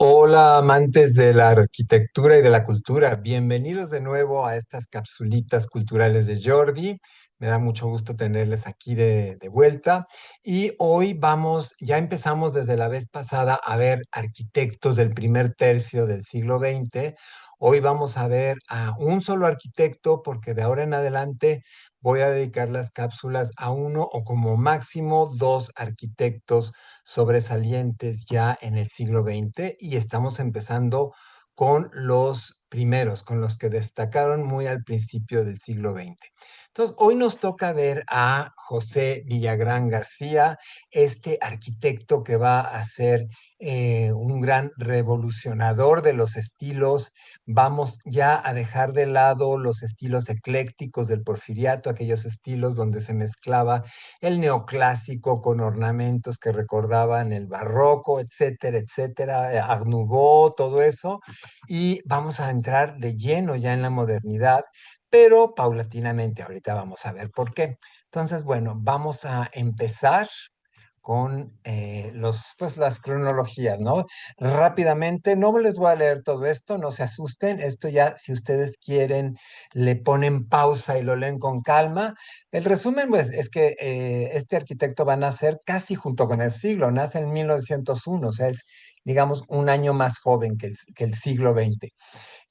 Hola, amantes de la arquitectura y de la cultura. Bienvenidos de nuevo a estas capsulitas culturales de Jordi. Me da mucho gusto tenerles aquí de vuelta. Y hoy ya empezamos desde la vez pasada a ver arquitectos del primer tercio del siglo XX. Hoy vamos a ver a un solo arquitecto porque de ahora en adelante voy a dedicar las cápsulas a uno o como máximo dos arquitectos sobresalientes ya en el siglo XX y estamos empezando con los primeros, con los que destacaron muy al principio del siglo XX. Entonces, hoy nos toca ver a José Villagrán García, este arquitecto que va a ser un gran revolucionador de los estilos. Vamos ya a dejar de lado los estilos eclécticos del Porfiriato, aquellos estilos donde se mezclaba el neoclásico con ornamentos que recordaban el barroco, etcétera, etcétera, Art Nouveau, todo eso, y vamos a entrar de lleno ya en la modernidad, pero paulatinamente, ahorita vamos a ver por qué. Entonces, bueno, vamos a empezar con pues, las cronologías, ¿no? Rápidamente, no les voy a leer todo esto, no se asusten, esto ya, si ustedes quieren, le ponen pausa y lo leen con calma. El resumen, pues, es que este arquitecto va a nacer casi junto con el siglo, nace en 1901, o sea, es, digamos, un año más joven que el siglo XX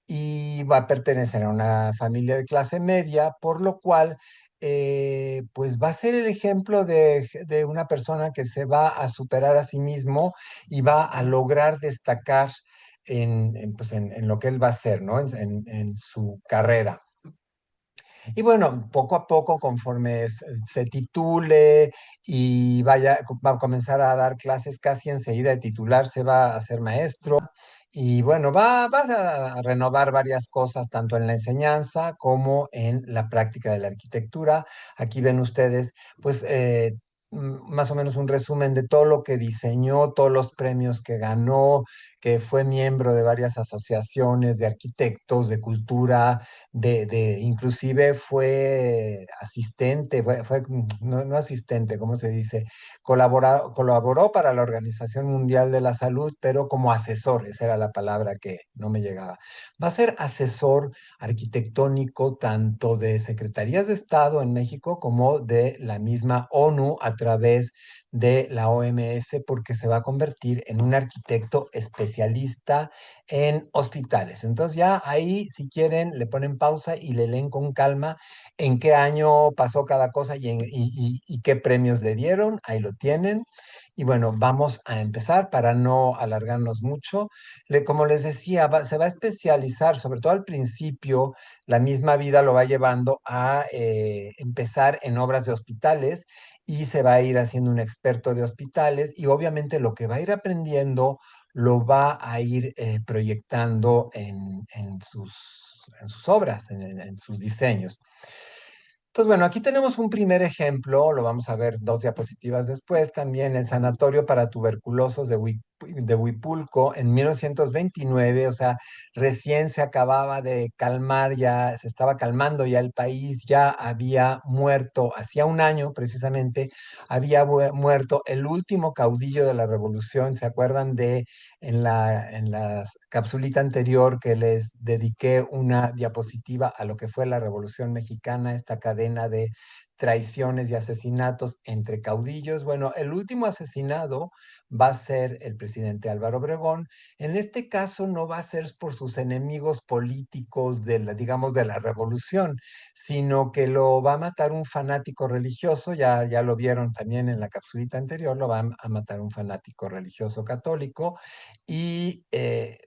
y va a pertenecer a una familia de clase media, por lo cual, pues va a ser el ejemplo de una persona que se va a superar a sí mismo y va a lograr destacar pues en lo que él va a hacer, ¿no? En su carrera. Y bueno, poco a poco, conforme se titule y va a comenzar a dar clases casi enseguida de titularse, va a ser maestro. Y bueno, vas a renovar varias cosas, tanto en la enseñanza como en la práctica de la arquitectura. Aquí ven ustedes, pues, más o menos un resumen de todo lo que diseñó, todos los premios que ganó, que fue miembro de varias asociaciones de arquitectos, de cultura, inclusive fue asistente, no asistente, ¿cómo se dice? Colaboró para la Organización Mundial de la Salud, pero como asesor, esa era la palabra que no me llegaba. Va a ser asesor arquitectónico tanto de secretarías de Estado en México como de la misma ONU a través de la OMS, porque se va a convertir en un arquitecto especialista en hospitales. Entonces ya ahí, si quieren, le ponen pausa y le leen con calma en qué año pasó cada cosa y qué premios le dieron. Ahí lo tienen. Y bueno, vamos a empezar para no alargarnos mucho. Como les decía, se va a especializar, sobre todo al principio, la misma vida lo va llevando a empezar en obras de hospitales y se va a ir haciendo un experto de hospitales y obviamente lo que va a ir aprendiendo lo va a ir proyectando en sus obras, en sus diseños. Entonces, bueno, aquí tenemos un primer ejemplo, lo vamos a ver dos diapositivas después, también el Sanatorio para Tuberculosos de Huipulco en 1929, o sea, recién se acababa de calmar, ya se estaba calmando ya el país, ya había muerto, hacía un año precisamente, había muerto el último caudillo de la revolución. ¿Se acuerdan de en la capsulita anterior que les dediqué una diapositiva a lo que fue la Revolución Mexicana, esta cadena de traiciones y asesinatos entre caudillos? Bueno, el último asesinado va a ser el presidente Álvaro Obregón. En este caso no va a ser por sus enemigos políticos digamos, de la revolución, sino que lo va a matar un fanático religioso, ya lo vieron también en la capsulita anterior, lo va a matar un fanático religioso católico,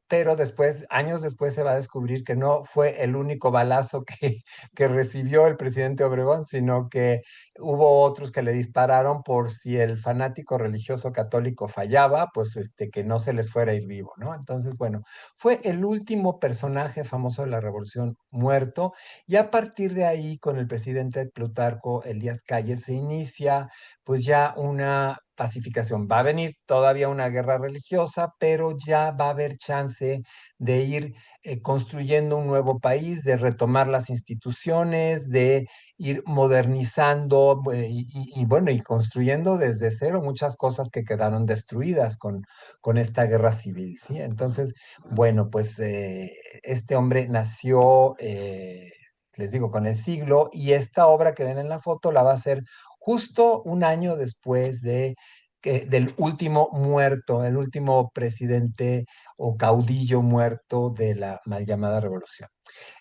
pero después, años después, se va a descubrir que no fue el único balazo que recibió el presidente Obregón, sino que hubo otros que le dispararon por si el fanático religioso católico fallaba, pues que no se les fuera a ir vivo, ¿no? Entonces, bueno, fue el último personaje famoso de la revolución muerto, y a partir de ahí, con el presidente Plutarco Elías Calles, se inicia pues ya una pacificación. Va a venir todavía una guerra religiosa, pero ya va a haber chance de ir construyendo un nuevo país, de retomar las instituciones, de ir modernizando bueno, y construyendo desde cero muchas cosas que quedaron destruidas con esta guerra civil, ¿sí? Entonces, bueno, pues este hombre nació, les digo, con el siglo, y esta obra que ven en la foto la va a hacer justo un año después del último muerto, el último presidente o caudillo muerto de la mal llamada revolución.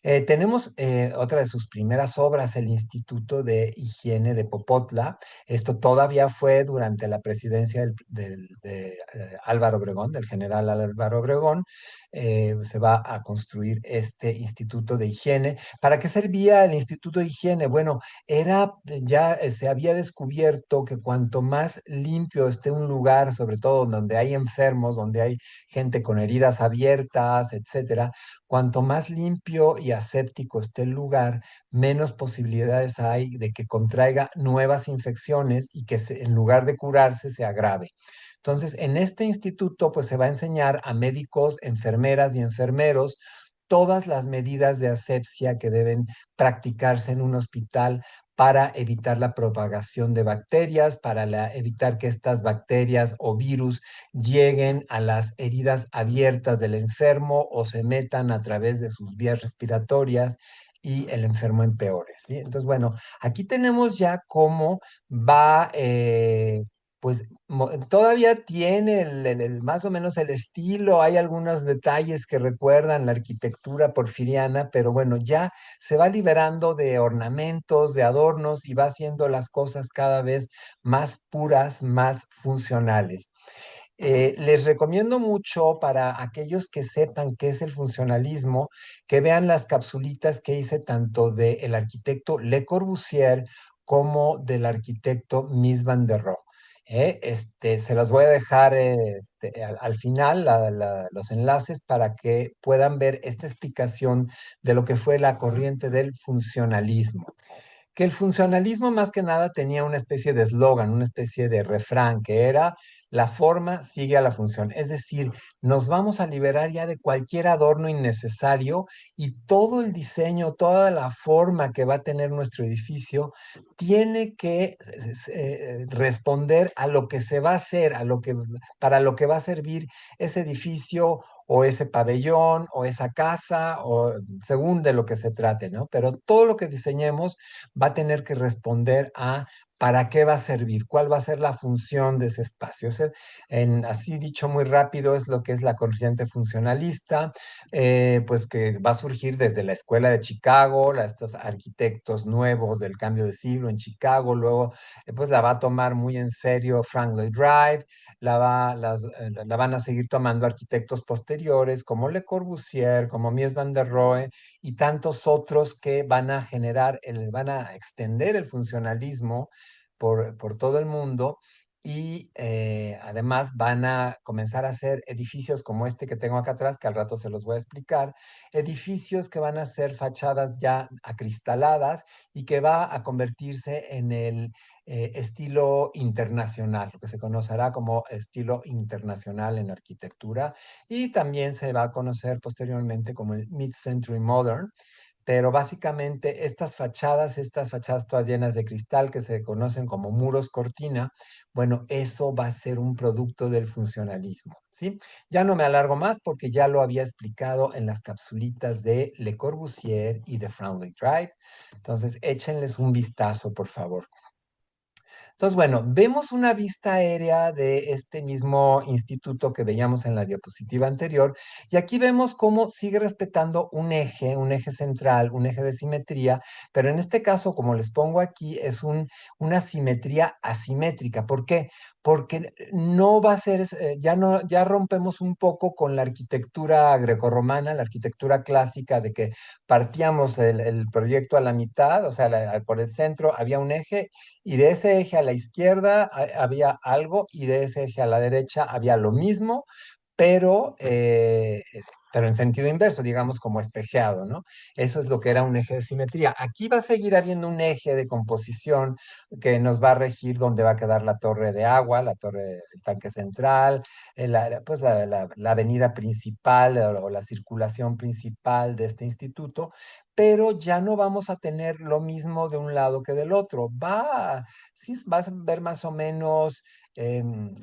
Tenemos otra de sus primeras obras, el Instituto de Higiene de Popotla. Esto todavía fue durante la presidencia de Álvaro Obregón, del general Álvaro Obregón. Se va a construir este Instituto de Higiene. ¿Para qué servía el Instituto de Higiene? Bueno, ya se había descubierto que cuanto más limpio esté un lugar, sobre todo donde hay enfermos, donde hay gente con heridas abiertas, etcétera, cuanto más limpio y aséptico esté el lugar, menos posibilidades hay de que contraiga nuevas infecciones y que en lugar de curarse se agrave. Entonces, en este instituto, pues se va a enseñar a médicos, enfermeras y enfermeros todas las medidas de asepsia que deben practicarse en un hospital para evitar la propagación de bacterias, para evitar que estas bacterias o virus lleguen a las heridas abiertas del enfermo o se metan a través de sus vías respiratorias y el enfermo empeore, ¿sí? Entonces, bueno, aquí tenemos ya cómo va, pues todavía tiene más o menos el estilo, hay algunos detalles que recuerdan la arquitectura porfiriana, pero bueno, ya se va liberando de ornamentos, de adornos y va haciendo las cosas cada vez más puras, más funcionales. Les recomiendo mucho para aquellos que sepan qué es el funcionalismo, que vean las capsulitas que hice tanto del arquitecto Le Corbusier como del arquitecto Mies van der Rohe. Se las voy a dejar al final, los enlaces, para que puedan ver esta explicación de lo que fue la corriente del funcionalismo. Que el funcionalismo más que nada tenía una especie de eslogan, una especie de refrán, que era: la forma sigue a la función. Es decir, nos vamos a liberar ya de cualquier adorno innecesario, y todo el diseño, toda la forma que va a tener nuestro edificio tiene que responder a lo que se va a hacer, para lo que va a servir ese edificio o ese pabellón o esa casa, o según de lo que se trate, ¿no? Pero todo lo que diseñemos va a tener que responder a para qué va a servir, cuál va a ser la función de ese espacio. Así dicho muy rápido, es lo que es la corriente funcionalista, pues que va a surgir desde la escuela de Chicago, estos arquitectos nuevos del cambio de siglo en Chicago. Luego pues la va a tomar muy en serio Frank Lloyd Wright, la van a seguir tomando arquitectos posteriores como Le Corbusier, como Mies van der Rohe y tantos otros que van a van a extender el funcionalismo por todo el mundo. Y además van a comenzar a hacer edificios como este que tengo acá atrás, que al rato se los voy a explicar, edificios que van a ser fachadas ya acristaladas y que va a convertirse en el estilo internacional, lo que se conocerá como estilo internacional en arquitectura, y también se va a conocer posteriormente como el Mid-Century Modern. Pero básicamente estas fachadas todas llenas de cristal que se conocen como muros cortina, bueno, eso va a ser un producto del funcionalismo, ¿sí? Ya no me alargo más porque ya lo había explicado en las capsulitas de Le Corbusier y de Frank Lloyd Wright. Entonces, échenles un vistazo, por favor. Entonces, bueno, vemos una vista aérea de este mismo instituto que veíamos en la diapositiva anterior, y aquí vemos cómo sigue respetando un eje central, un eje de simetría, pero en este caso, como les pongo aquí, es una simetría asimétrica. ¿Por qué? Porque no va a ser, ya no, ya rompemos un poco con la arquitectura grecorromana, la arquitectura clásica, de que partíamos el proyecto a la mitad, o sea, por el centro había un eje, y de ese eje a la izquierda había algo, y de ese eje a la derecha había lo mismo, pero pero en sentido inverso, digamos como espejeado, ¿no? Eso es lo que era un eje de simetría. Aquí va a seguir habiendo un eje de composición que nos va a regir dónde va a quedar la torre de agua, la torre, el tanque central, pues la avenida principal o la circulación principal de este instituto, pero ya no vamos a tener lo mismo de un lado que del otro. Sí, vas a ver más o menos, em,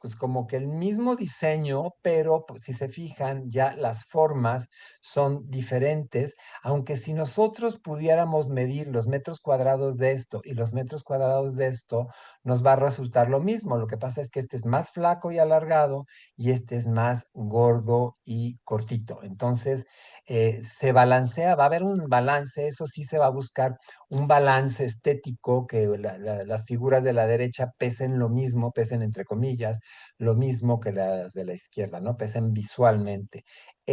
pues como que el mismo diseño, pero pues, si se fijan, ya las formas son diferentes, aunque si nosotros pudiéramos medir los metros cuadrados de esto y los metros cuadrados de esto, nos va a resultar lo mismo. Lo que pasa es que este es más flaco y alargado y este es más gordo y cortito. Entonces, se balancea, va a haber un balance, eso sí se va a buscar un balance estético, que las figuras de la derecha pesen lo mismo, pesen entre comillas, lo mismo que las de la izquierda, ¿no? Pesen visualmente.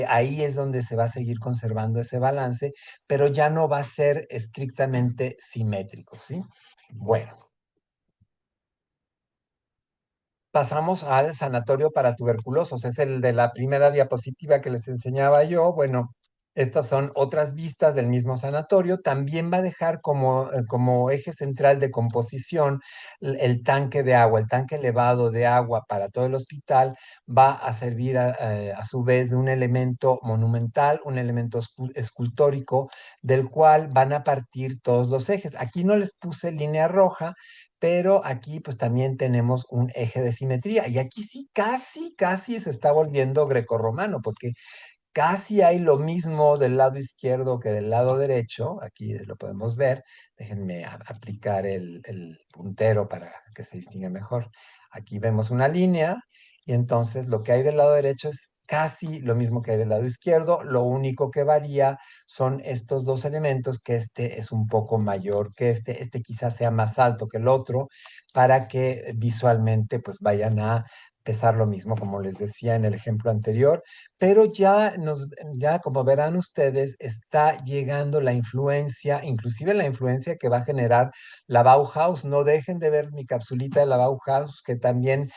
Ahí es donde se va a seguir conservando ese balance, pero ya no va a ser estrictamente simétrico, ¿sí? Bueno, pasamos al sanatorio para tuberculosos. Es el de la primera diapositiva que les enseñaba yo. Bueno, estas son otras vistas del mismo sanatorio. También va a dejar como eje central de composición el tanque de agua, el tanque elevado de agua para todo el hospital. Va a servir a su vez de un elemento monumental, un elemento escultórico, del cual van a partir todos los ejes. Aquí no les puse línea roja, pero aquí pues también tenemos un eje de simetría y aquí sí casi se está volviendo grecorromano porque casi hay lo mismo del lado izquierdo que del lado derecho. Aquí lo podemos ver. Déjenme aplicar el puntero para que se distinga mejor. Aquí vemos una línea y entonces lo que hay del lado derecho es casi lo mismo que hay del lado izquierdo. Lo único que varía son estos dos elementos, que este es un poco mayor que este quizás sea más alto que el otro, para que visualmente pues vayan a pesar lo mismo, como les decía en el ejemplo anterior, pero ya como verán ustedes, está llegando la influencia, inclusive la influencia que va a generar la Bauhaus. No dejen de ver mi capsulita de la Bauhaus, que también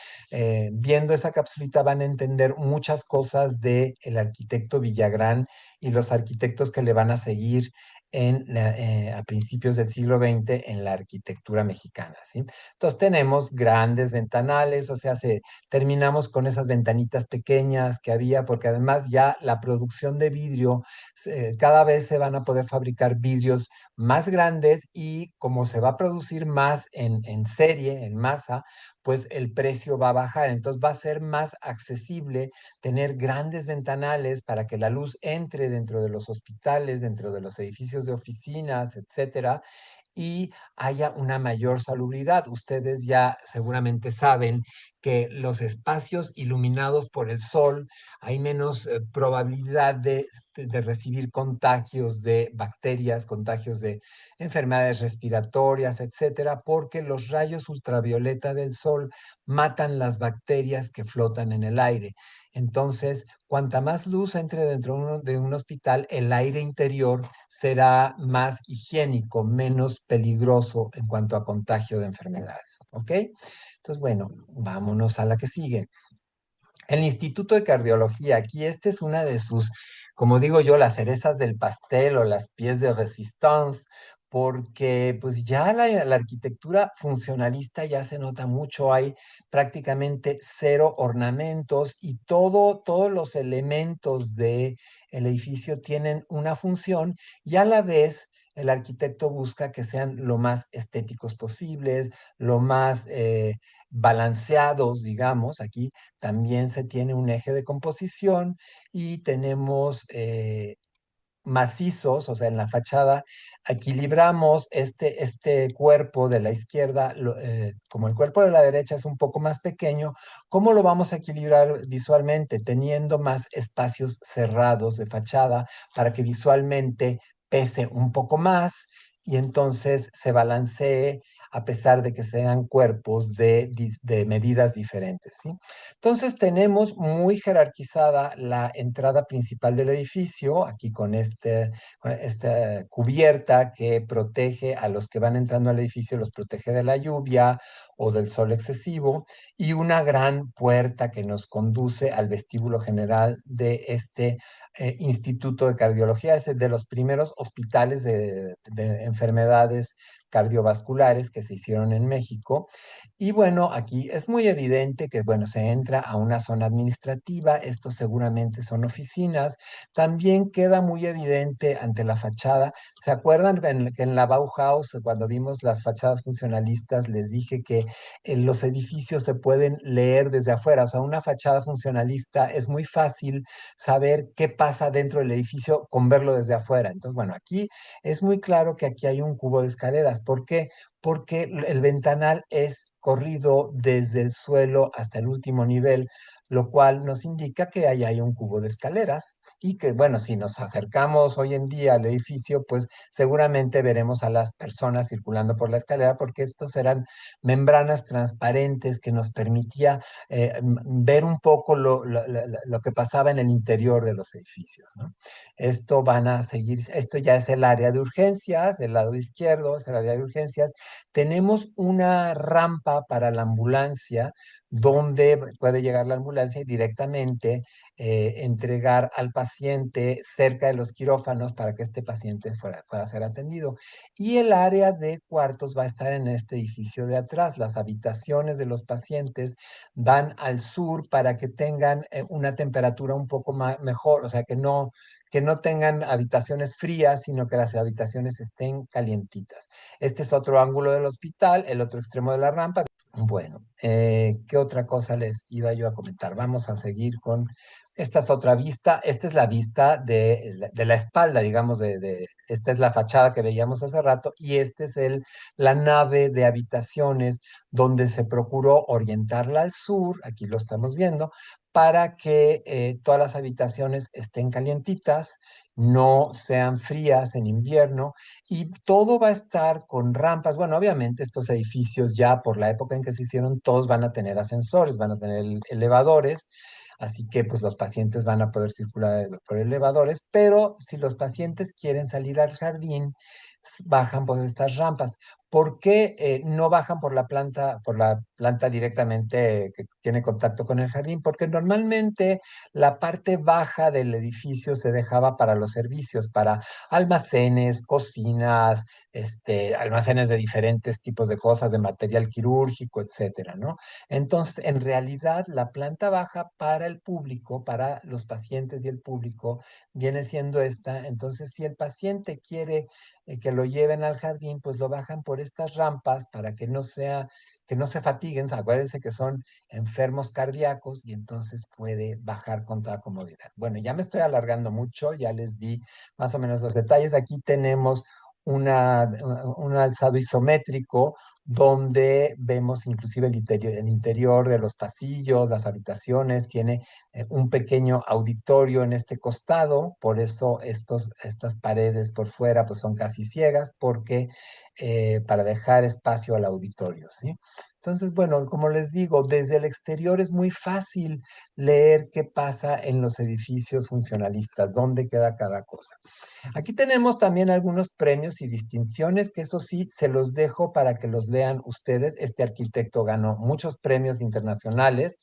viendo esa capsulita van a entender muchas cosas del arquitecto Villagrán y los arquitectos que le van a seguir a principios del siglo XX en la arquitectura mexicana, ¿sí? Entonces tenemos grandes ventanales, o sea, terminamos con esas ventanitas pequeñas que había, porque además ya la producción de vidrio, cada vez se van a poder fabricar vidrios más grandes y como se va a producir más en serie, en masa, pues el precio va a bajar. Entonces va a ser más accesible tener grandes ventanales para que la luz entre dentro de los hospitales, dentro de los edificios de oficinas, etcétera, y haya una mayor salubridad. Ustedes ya seguramente saben que los espacios iluminados por el sol hay menos probabilidad de recibir contagios de bacterias, contagios de enfermedades respiratorias, etcétera, porque los rayos ultravioleta del sol matan las bacterias que flotan en el aire. Entonces, cuanta más luz entre dentro de un hospital, el aire interior será más higiénico, menos peligroso en cuanto a contagio de enfermedades. ¿Ok? Entonces, bueno, vámonos a la que sigue. El Instituto de Cardiología, aquí esta es una de sus, como digo yo, las cerezas del pastel o las pièces de résistance, porque pues ya la arquitectura funcionalista ya se nota mucho, hay prácticamente cero ornamentos y todos los elementos del edificio tienen una función y a la vez el arquitecto busca que sean lo más estéticos posibles, lo más balanceados, digamos. Aquí también se tiene un eje de composición y tenemos macizos, o sea, en la fachada equilibramos este cuerpo de la izquierda, como el cuerpo de la derecha es un poco más pequeño, ¿cómo lo vamos a equilibrar visualmente? Teniendo más espacios cerrados de fachada para que visualmente pese un poco más y entonces se balancee a pesar de que sean cuerpos de medidas diferentes, ¿sí? Entonces tenemos muy jerarquizada la entrada principal del edificio, aquí con esta cubierta que protege a los que van entrando al edificio, los protege de la lluvia o del sol excesivo, y una gran puerta que nos conduce al vestíbulo general de este Instituto de Cardiología. Es de los primeros hospitales de enfermedades cardiovasculares que se hicieron en México. Y bueno, aquí es muy evidente que, bueno, se entra a una zona administrativa, estos seguramente son oficinas. También queda muy evidente ante la fachada. ¿Se acuerdan que en la Bauhaus, cuando vimos las fachadas funcionalistas, les dije que los edificios se pueden leer desde afuera? O sea, una fachada funcionalista es muy fácil saber qué pasa dentro del edificio con verlo desde afuera. Entonces, bueno, aquí es muy claro que aquí hay un cubo de escaleras. ¿Por qué? Porque el ventanal es corrido desde el suelo hasta el último nivel, lo cual nos indica que ahí hay un cubo de escaleras y que, bueno, si nos acercamos hoy en día al edificio, pues seguramente veremos a las personas circulando por la escalera, porque estos eran membranas transparentes que nos permitía ver un poco lo que pasaba en el interior de los edificios, ¿no? Esto van a seguir, esto ya es el área de urgencias, el lado izquierdo es el área de urgencias. Tenemos una rampa para la ambulancia donde puede llegar la ambulancia y directamente entregar al paciente cerca de los quirófanos para que este paciente pueda ser atendido. Y el área de cuartos va a estar en este edificio de atrás. Las habitaciones de los pacientes dan al sur para que tengan una temperatura un poco mejor, o sea, que no tengan habitaciones frías, sino que las habitaciones estén calientitas. Este es otro ángulo del hospital, el otro extremo de la rampa. Bueno, ¿qué otra cosa les iba yo a comentar? Vamos a seguir con, esta es otra vista, esta es la vista de la espalda, digamos, esta es la fachada que veíamos hace rato y este es la nave de habitaciones donde se procuró orientarla al sur, aquí lo estamos viendo, para que todas las habitaciones estén calientitas, no sean frías en invierno y todo va a estar con rampas. Bueno, obviamente estos edificios ya por la época en que se hicieron, todos van a tener ascensores, van a tener elevadores, así que pues los pacientes van a poder circular por elevadores, pero si los pacientes quieren salir al jardín, bajan por estas rampas. ¿Por qué no bajan por la planta directamente que tiene contacto con el jardín? Porque normalmente la parte baja del edificio se dejaba para los servicios, para almacenes, cocinas, almacenes de diferentes tipos de cosas, de material quirúrgico, etcétera, ¿no? Entonces, en realidad, la planta baja para el público, para los pacientes y el público, viene siendo esta. Entonces, si el paciente quiere que lo lleven al jardín, pues lo bajan por estas rampas para que no se fatiguen. O sea, acuérdense que son enfermos cardíacos y entonces puede bajar con toda comodidad. Bueno, ya me estoy alargando mucho, ya les di más o menos los detalles. Aquí tenemos un alzado isométrico donde vemos inclusive el interior de los pasillos, las habitaciones, tiene un pequeño auditorio en este costado, por eso estas paredes por fuera pues son casi ciegas, porque para dejar espacio al auditorio, ¿sí? Entonces, bueno, como les digo, desde el exterior es muy fácil leer qué pasa en los edificios funcionalistas, dónde queda cada cosa. Aquí tenemos también algunos premios y distinciones, que eso sí, se los dejo para que los lean ustedes. Este arquitecto ganó muchos premios internacionales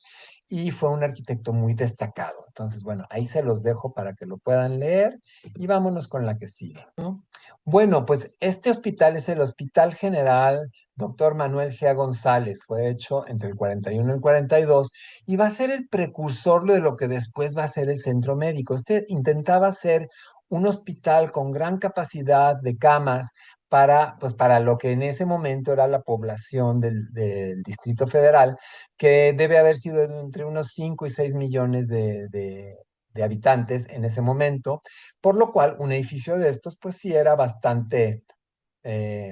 y fue un arquitecto muy destacado. Entonces, bueno, ahí se los dejo para que lo puedan leer y vámonos con la que sigue, ¿no? Bueno, pues este hospital es el Hospital General Doctor Manuel G. González. Fue hecho entre el 41 y el 42 y va a ser el precursor de lo que después va a ser el centro médico. Este intentaba ser un hospital con gran capacidad de camas para, pues, para lo que en ese momento era la población del Distrito Federal, que debe haber sido entre unos 5 y 6 millones de habitantes en ese momento, por lo cual un edificio de estos, pues sí era bastante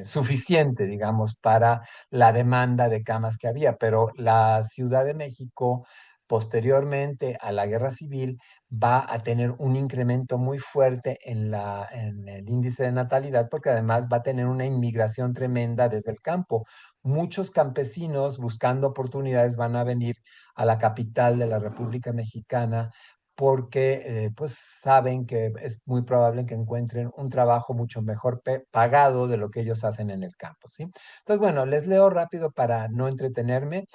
suficiente, digamos, para la demanda de camas que había, pero la Ciudad de México, posteriormente a la Guerra Civil, va a tener un incremento muy fuerte en el índice de natalidad, porque además va a tener una inmigración tremenda desde el campo. Muchos campesinos buscando oportunidades van a venir a la capital de la República Mexicana porque pues saben que es muy probable que encuentren un trabajo mucho mejor pagado de lo que ellos hacen en el campo, ¿sí? Entonces, bueno, les leo rápido para no entretenerme.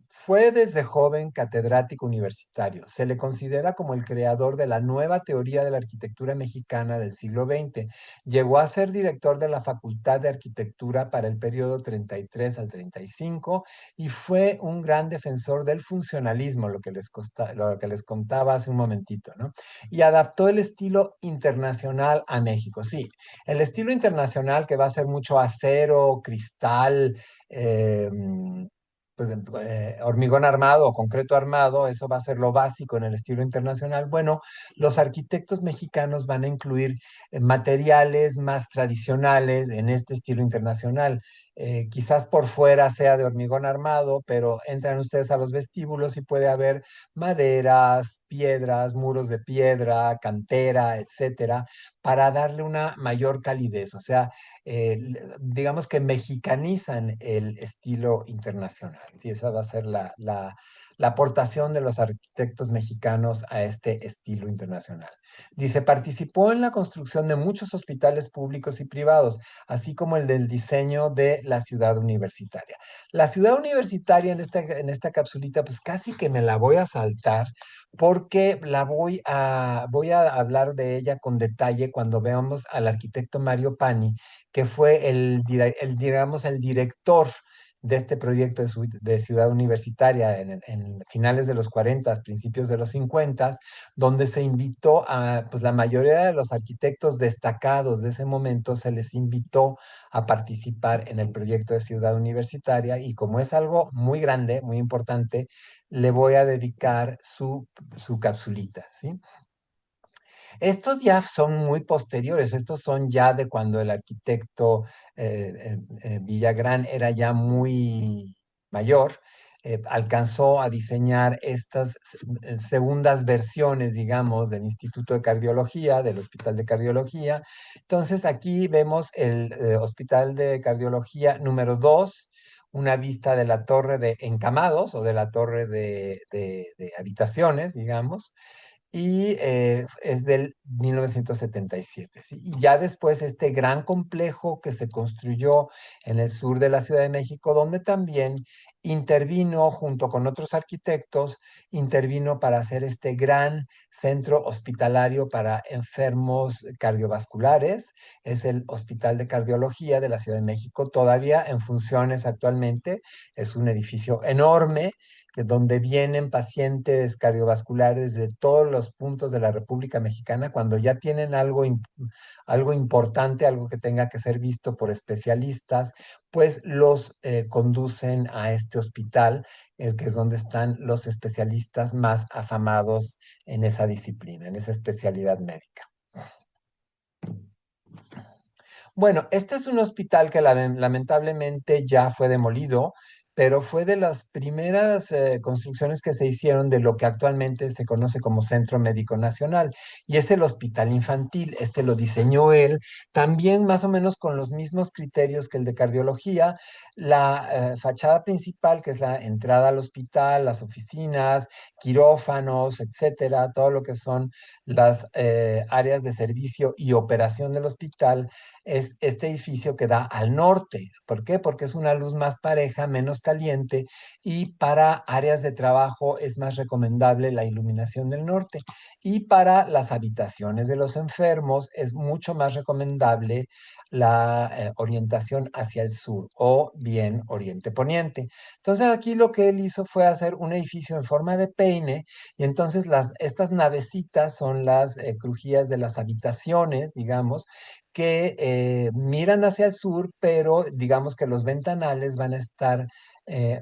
Fue desde joven catedrático universitario. Se le considera como el creador de la nueva teoría de la arquitectura mexicana del siglo XX. Llegó a ser director de la Facultad de Arquitectura para el periodo 33 al 35 y fue un gran defensor del funcionalismo, lo que les contaba hace un momentito, ¿no? Y adaptó el estilo internacional a México. Sí, el estilo internacional que va a ser mucho acero, cristal, eh, pues, hormigón armado o concreto armado, eso va a ser lo básico en el estilo internacional. Bueno, los arquitectos mexicanos van a incluir materiales más tradicionales en este estilo internacional. Quizás por fuera sea de hormigón armado, pero entran ustedes a los vestíbulos y puede haber maderas, piedras, muros de piedra, cantera, etcétera, para darle una mayor calidez. O sea, digamos que mexicanizan el estilo internacional. Sí, esa va a ser la aportación de los arquitectos mexicanos a este estilo internacional. Dice, participó en la construcción de muchos hospitales públicos y privados, así como el del diseño de la ciudad universitaria. La ciudad universitaria en esta capsulita, pues casi que me la voy a saltar porque voy a hablar de ella con detalle cuando veamos al arquitecto Mario Pani, que fue digamos, el director de este proyecto de ciudad universitaria en finales de los 40, principios de los 50, donde se invitó a, pues la mayoría de los arquitectos destacados de ese momento, se les invitó a participar en el proyecto de ciudad universitaria y como es algo muy grande, muy importante, le voy a dedicar su capsulita, ¿sí? Estos ya son muy posteriores, estos son ya de cuando el arquitecto Villagrán era ya muy mayor, alcanzó a diseñar estas segundas versiones, digamos, del Instituto de Cardiología, del Hospital de Cardiología. Entonces aquí vemos el Hospital de Cardiología número 2, una vista de la torre de encamados o de la torre de habitaciones, digamos, y es del 1977, ¿sí? Y ya después este gran complejo que se construyó en el sur de la Ciudad de México, donde también intervino junto con otros arquitectos, intervino para hacer este gran centro hospitalario para enfermos cardiovasculares, es el Hospital de Cardiología de la Ciudad de México, todavía en funciones actualmente, es un edificio enorme donde vienen pacientes cardiovasculares de todos los puntos de la República Mexicana cuando ya tienen algo importante, algo que tenga que ser visto por especialistas, pues los conducen a este hospital, que es donde están los especialistas más afamados en esa disciplina, en esa especialidad médica. Bueno, este es un hospital que lamentablemente ya fue demolido, pero fue de las primeras construcciones que se hicieron de lo que actualmente se conoce como Centro Médico Nacional. Y es el hospital infantil. Este lo diseñó él, también más o menos con los mismos criterios que el de cardiología. La fachada principal, que es la entrada al hospital, las oficinas, quirófanos, etcétera, todo lo que son las áreas de servicio y operación del hospital es este edificio que da al norte. ¿Por qué? Porque es una luz más pareja, menos caliente y para áreas de trabajo es más recomendable la iluminación del norte. Y para las habitaciones de los enfermos es mucho más recomendable la orientación hacia el sur o bien oriente-poniente. Entonces aquí lo que él hizo fue hacer un edificio en forma de peine y entonces estas navecitas son las crujías de las habitaciones, digamos, que miran hacia el sur, pero digamos que los ventanales van a estar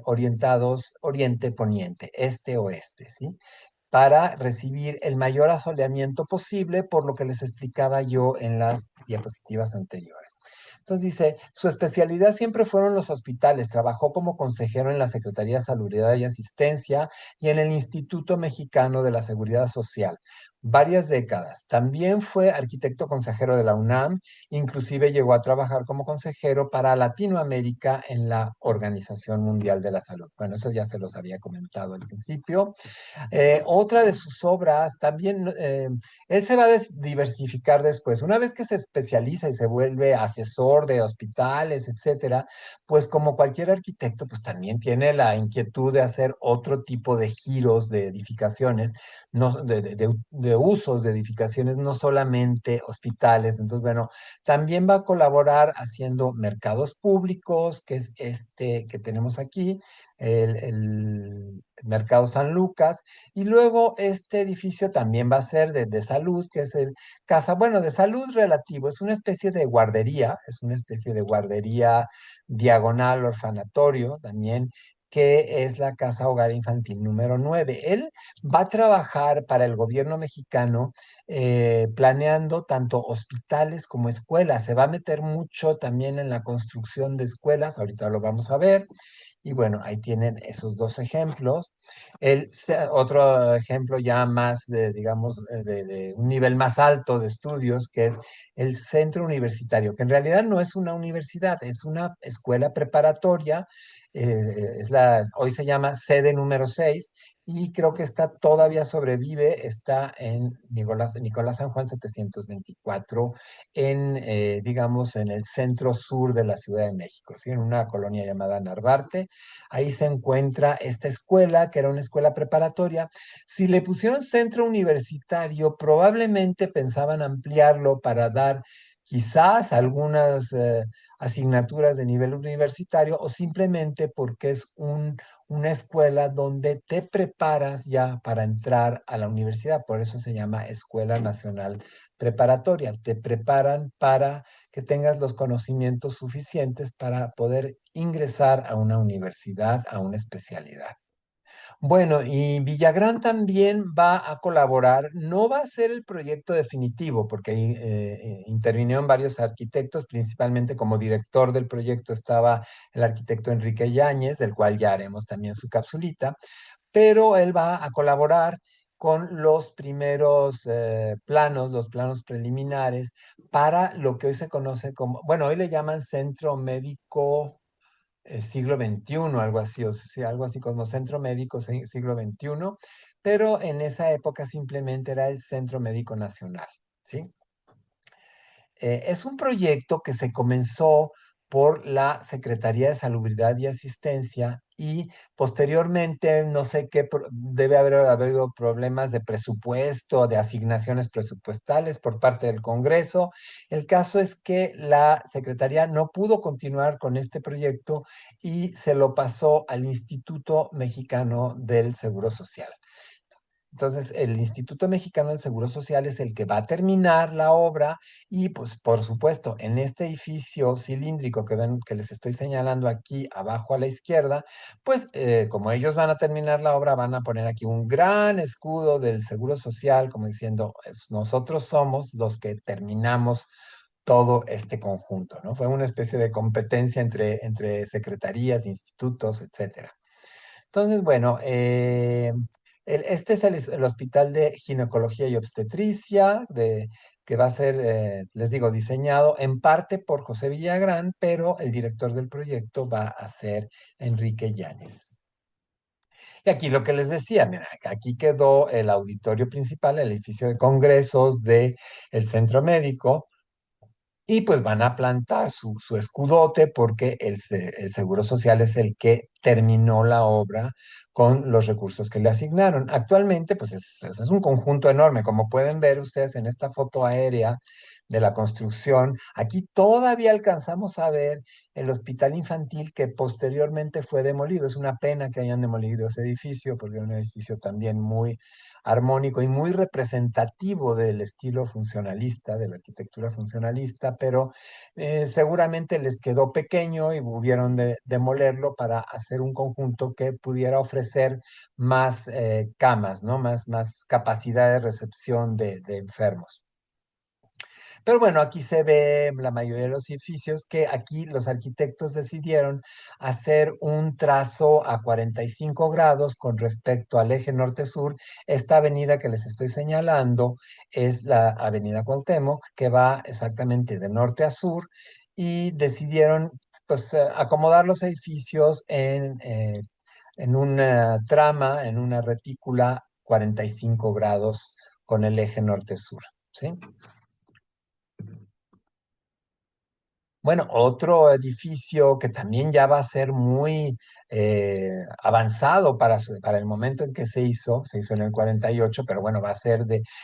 orientados oriente-poniente, este-oeste, ¿sí? Para recibir el mayor asoleamiento posible, por lo que les explicaba yo en las diapositivas anteriores. Entonces dice, su especialidad siempre fueron los hospitales. Trabajó como consejero en la Secretaría de Salud y Asistencia y en el Instituto Mexicano de la Seguridad Social. varias décadas. También fue arquitecto consejero de la UNAM, inclusive llegó a trabajar como consejero para Latinoamérica en la Organización Mundial de la Salud. Bueno, eso ya se los había comentado al principio. Otra de sus obras, también, él se va a diversificar después. Una vez que se especializa y se vuelve asesor de hospitales, etcétera, pues como cualquier arquitecto, pues también tiene la inquietud de hacer otro tipo de giros de edificaciones, no, de usos de edificaciones, no solamente hospitales. Entonces, bueno, también va a colaborar haciendo mercados públicos, que es este que tenemos aquí, el Mercado San Lucas, y luego este edificio también va a ser de salud, que es el casa, bueno, de salud relativo, es una especie de guardería, es una especie de guardería diagonal orfanatorio también, que es la Casa Hogar Infantil número 9. Él va a trabajar para el gobierno mexicano planeando tanto hospitales como escuelas. Se va a meter mucho también en la construcción de escuelas, ahorita lo vamos a ver. Y bueno, ahí tienen esos dos ejemplos. Otro ejemplo ya más de, digamos, de un nivel más alto de estudios, que es el centro universitario, que en realidad no es una universidad, es una escuela preparatoria. Hoy se llama sede número 6 y creo que está, todavía sobrevive, está en Nicolás San Juan 724 digamos, en el centro sur de la Ciudad de México, ¿sí? En una colonia llamada Narvarte. Ahí se encuentra esta escuela, que era una escuela preparatoria. Si le pusieron centro universitario, probablemente pensaban ampliarlo para dar quizás algunas asignaturas de nivel universitario o simplemente porque es una escuela donde te preparas ya para entrar a la universidad. Por eso se llama Escuela Nacional Preparatoria. Te preparan para que tengas los conocimientos suficientes para poder ingresar a una universidad, a una especialidad. Bueno, y Villagrán también va a colaborar, no va a ser el proyecto definitivo, porque ahí intervinieron varios arquitectos, principalmente como director del proyecto estaba el arquitecto Enrique Yáñez, del cual ya haremos también su capsulita, pero él va a colaborar con los primeros planos, los planos preliminares, para lo que hoy se conoce como, bueno, hoy le llaman Centro Médico siglo XXI, algo así, o sea, algo así como Centro Médico siglo XXI, pero en esa época simplemente era el Centro Médico Nacional, ¿sí? Es un proyecto que se comenzó por la Secretaría de Salubridad y Asistencia y posteriormente, no sé qué, debe haber habido problemas de presupuesto, de asignaciones presupuestales por parte del Congreso. El caso es que la Secretaría no pudo continuar con este proyecto y se lo pasó al Instituto Mexicano del Seguro Social. Entonces, el Instituto Mexicano del Seguro Social es el que va a terminar la obra y, pues, por supuesto, en este edificio cilíndrico que ven, que les estoy señalando aquí abajo a la izquierda, pues, como ellos van a terminar la obra, van a poner aquí un gran escudo del Seguro Social, como diciendo, nosotros somos los que terminamos todo este conjunto, ¿no? Fue una especie de competencia entre secretarías, institutos, etcétera. Entonces, bueno, este es el Hospital de Ginecología y Obstetricia, que va a ser, les digo, diseñado en parte por José Villagrán, pero el director del proyecto va a ser Enrique Yáñez. Y aquí lo que les decía, mira, aquí quedó el auditorio principal, el edificio de congresos del centro médico, y pues van a plantar su escudote porque el Seguro Social es el que terminó la obra con los recursos que le asignaron. Actualmente, pues es un conjunto enorme. Como pueden ver ustedes en esta foto aérea de la construcción, aquí todavía alcanzamos a ver el hospital infantil que posteriormente fue demolido. Es una pena que hayan demolido ese edificio porque era un edificio también muy armónico y muy representativo del estilo funcionalista, de la arquitectura funcionalista, pero seguramente les quedó pequeño y hubieron de demolerlo para hacer un conjunto que pudiera ofrecer más camas, ¿no? Más capacidad de recepción de enfermos. Pero bueno, aquí se ve la mayoría de los edificios que aquí los arquitectos decidieron hacer un trazo a 45 grados con respecto al eje norte-sur. Esta avenida que les estoy señalando es la Avenida Cuauhtémoc, que va exactamente de norte a sur, y decidieron pues acomodar los edificios en una trama, en una retícula 45 grados con el eje norte-sur, ¿sí? Bueno, otro edificio que también ya va a ser muy avanzado para el momento en que se hizo en el 48, pero bueno, va a ser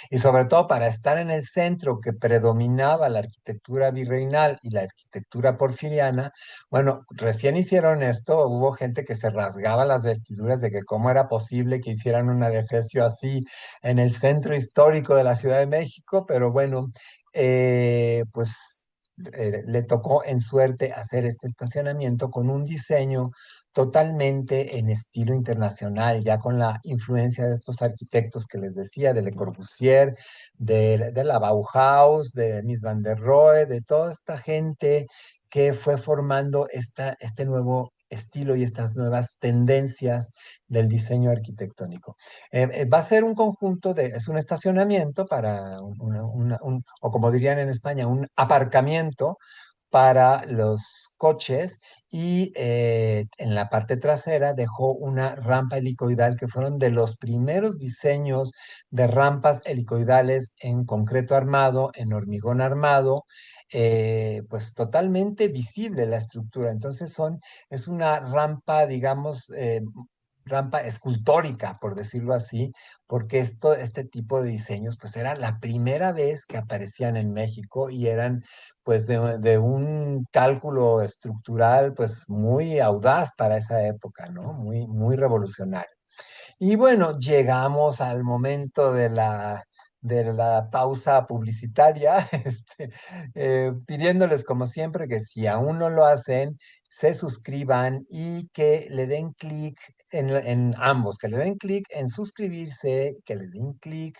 y sobre todo para estar en el centro que predominaba la arquitectura virreinal y la arquitectura porfiriana. Bueno, recién hicieron esto, hubo gente que se rasgaba las vestiduras de que cómo era posible que hicieran un edificio así en el centro histórico de la Ciudad de México, pero bueno, pues le tocó en suerte hacer este estacionamiento con un diseño totalmente en estilo internacional, ya con la influencia de estos arquitectos que les decía, de Le Corbusier, de la Bauhaus, de Mies van der Rohe, de toda esta gente que fue formando este nuevo estilo y estas nuevas tendencias del diseño arquitectónico. Va a ser un conjunto es un estacionamiento para o como dirían en España, un aparcamiento para los coches y en la parte trasera dejó una rampa helicoidal que fueron de los primeros diseños de rampas helicoidales en concreto armado, en hormigón armado, pues totalmente visible la estructura. Entonces es una rampa, digamos, rampa escultórica, por decirlo así, porque este tipo de diseños, pues era la primera vez que aparecían en México y eran, pues, de un cálculo estructural, pues, muy audaz para esa época, ¿no? Muy, muy revolucionario. Y bueno, llegamos al momento de la pausa publicitaria, pidiéndoles como siempre que si aún no lo hacen, se suscriban y que le den clic en ambos, que le den clic en suscribirse, que le den clic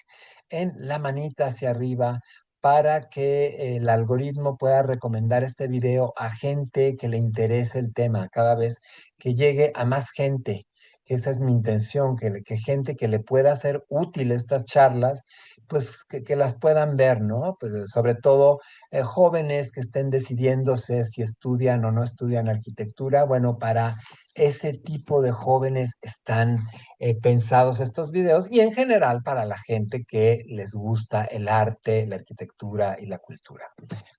en la manita hacia arriba para que el algoritmo pueda recomendar este video a gente que le interese el tema, cada vez que llegue a más gente, que esa es mi intención, que gente que le pueda hacer útil estas charlas, pues que las puedan ver, ¿no? Pues sobre todo jóvenes que estén decidiéndose si estudian o no estudian arquitectura. Bueno, para ese tipo de jóvenes están pensados estos videos y en general para la gente que les gusta el arte, la arquitectura y la cultura.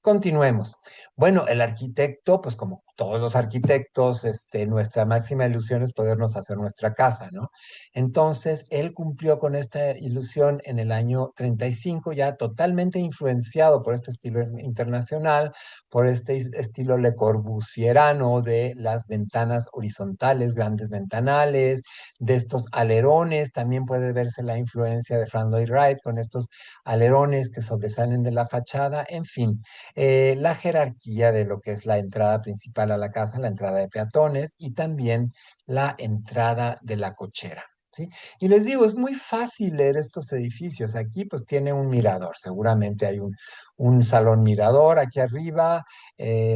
Continuemos. Bueno, el arquitecto, pues como todos los arquitectos, nuestra máxima ilusión es podernos hacer nuestra casa, ¿no? Entonces, él cumplió con esta ilusión en el año 35, ya totalmente influenciado por este estilo internacional, por este estilo Le Corbusierano de las ventanas horizontales, grandes ventanales, de estos alerones. También puede verse la influencia de Frank Lloyd Wright con estos alerones que sobresalen de la fachada, en fin, la jerarquía de lo que es la entrada principal a la casa, la entrada de peatones y también la entrada de la cochera. ¿Sí? Y les digo, es muy fácil leer estos edificios. Aquí pues tiene un mirador, seguramente hay un salón mirador aquí arriba,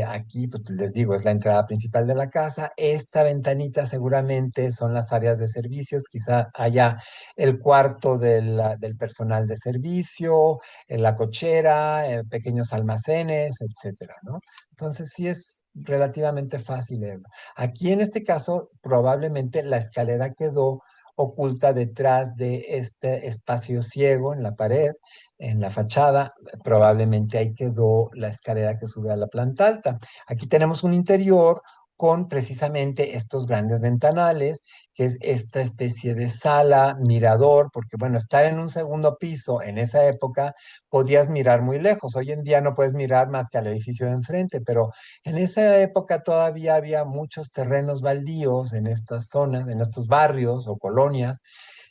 aquí pues les digo, es la entrada principal de la casa. Esta ventanita seguramente son las áreas de servicios, quizá haya el cuarto del personal de servicio, en la cochera, pequeños almacenes, etcétera, ¿no? Entonces sí es relativamente fácil leerlo. Aquí en este caso, probablemente la escalera quedó oculta detrás de este espacio ciego en la pared, en la fachada, probablemente ahí quedó la escalera que sube a la planta alta. Aquí tenemos un interior con precisamente estos grandes ventanales, que es esta especie de sala, mirador, porque bueno, estar en un segundo piso en esa época podías mirar muy lejos. Hoy en día no puedes mirar más que al edificio de enfrente, pero en esa época todavía había muchos terrenos baldíos en estas zonas, en estos barrios o colonias.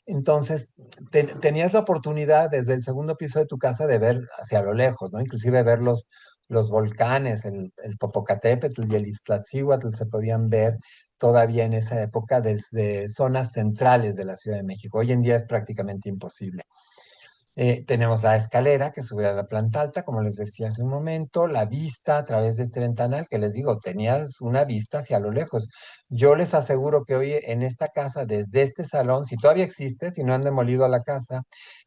Entonces, tenías la oportunidad desde el segundo piso de tu casa de ver hacia lo lejos, ¿no? Inclusive ver los volcanes, el Popocatépetl y el Iztaccíhuatl se podían ver todavía en esa época desde zonas centrales de la Ciudad de México. Hoy en día es prácticamente imposible. Tenemos la escalera que sube a la planta alta, como les decía hace un momento, la vista a través de este ventanal, que les digo, tenías una vista hacia lo lejos. Yo les aseguro que hoy en esta casa, desde este salón, si todavía existe, si no han demolido la casa,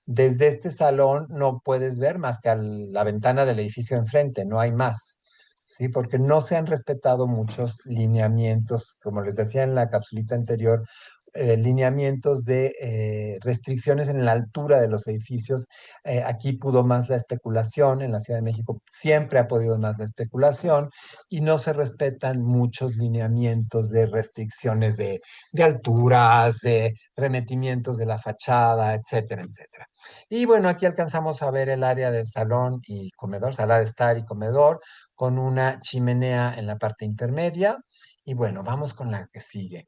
desde este salón no puedes ver más que a la ventana del edificio enfrente, no hay más. Sí, porque no se han respetado muchos lineamientos, como les decía en la capsulita anterior, lineamientos de restricciones en la altura de los edificios. Aquí pudo más la especulación, en la Ciudad de México siempre ha podido más la especulación y no se respetan muchos lineamientos de restricciones de alturas, de remetimientos de la fachada, etcétera, etcétera. Y bueno, aquí alcanzamos a ver el área de salón y comedor, sala de estar y comedor, con una chimenea en la parte intermedia. Y bueno, vamos con la que sigue.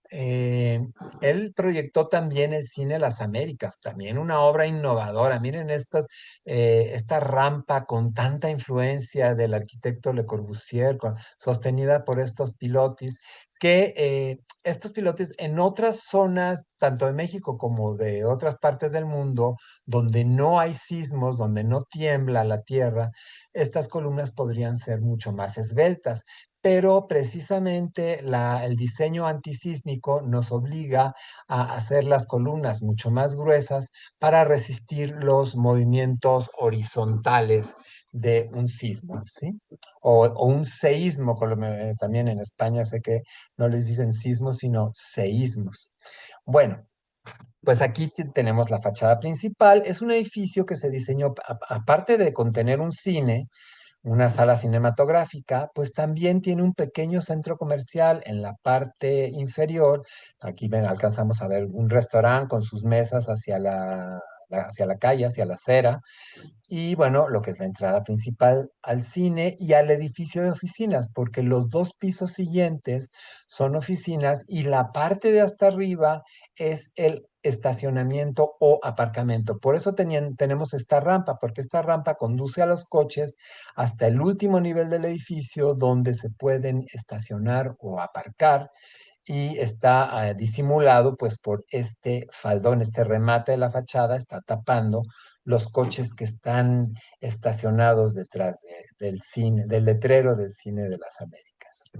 Eh, Él proyectó también el cine Las Américas, también una obra innovadora. Miren esta rampa con tanta influencia del arquitecto Le Corbusier, sostenida por estos pilotis, que estos pilotis en otras zonas, tanto de México como de otras partes del mundo, donde no hay sismos, donde no tiembla la tierra, estas columnas podrían ser mucho más esbeltas, pero precisamente el diseño antisísmico nos obliga a hacer las columnas mucho más gruesas para resistir los movimientos horizontales de un sismo, ¿sí? O un seísmo, también en España sé que no les dicen sismos, sino seísmos. Bueno, pues aquí tenemos la fachada principal. Es un edificio que se diseñó, aparte de contener un cine, una sala cinematográfica, pues también tiene un pequeño centro comercial en la parte inferior. Aquí alcanzamos a ver un restaurante con sus mesas hacia la calle, hacia la acera. Y bueno, lo que es la entrada principal al cine y al edificio de oficinas, porque los dos pisos siguientes son oficinas y la parte de hasta arriba es el estacionamiento o aparcamiento. Por eso tenemos esta rampa, porque esta rampa conduce a los coches hasta el último nivel del edificio donde se pueden estacionar o aparcar y está disimulado pues por este faldón, este remate de la fachada, está tapando los coches que están estacionados detrás del cine, del letrero del Cine de las Américas.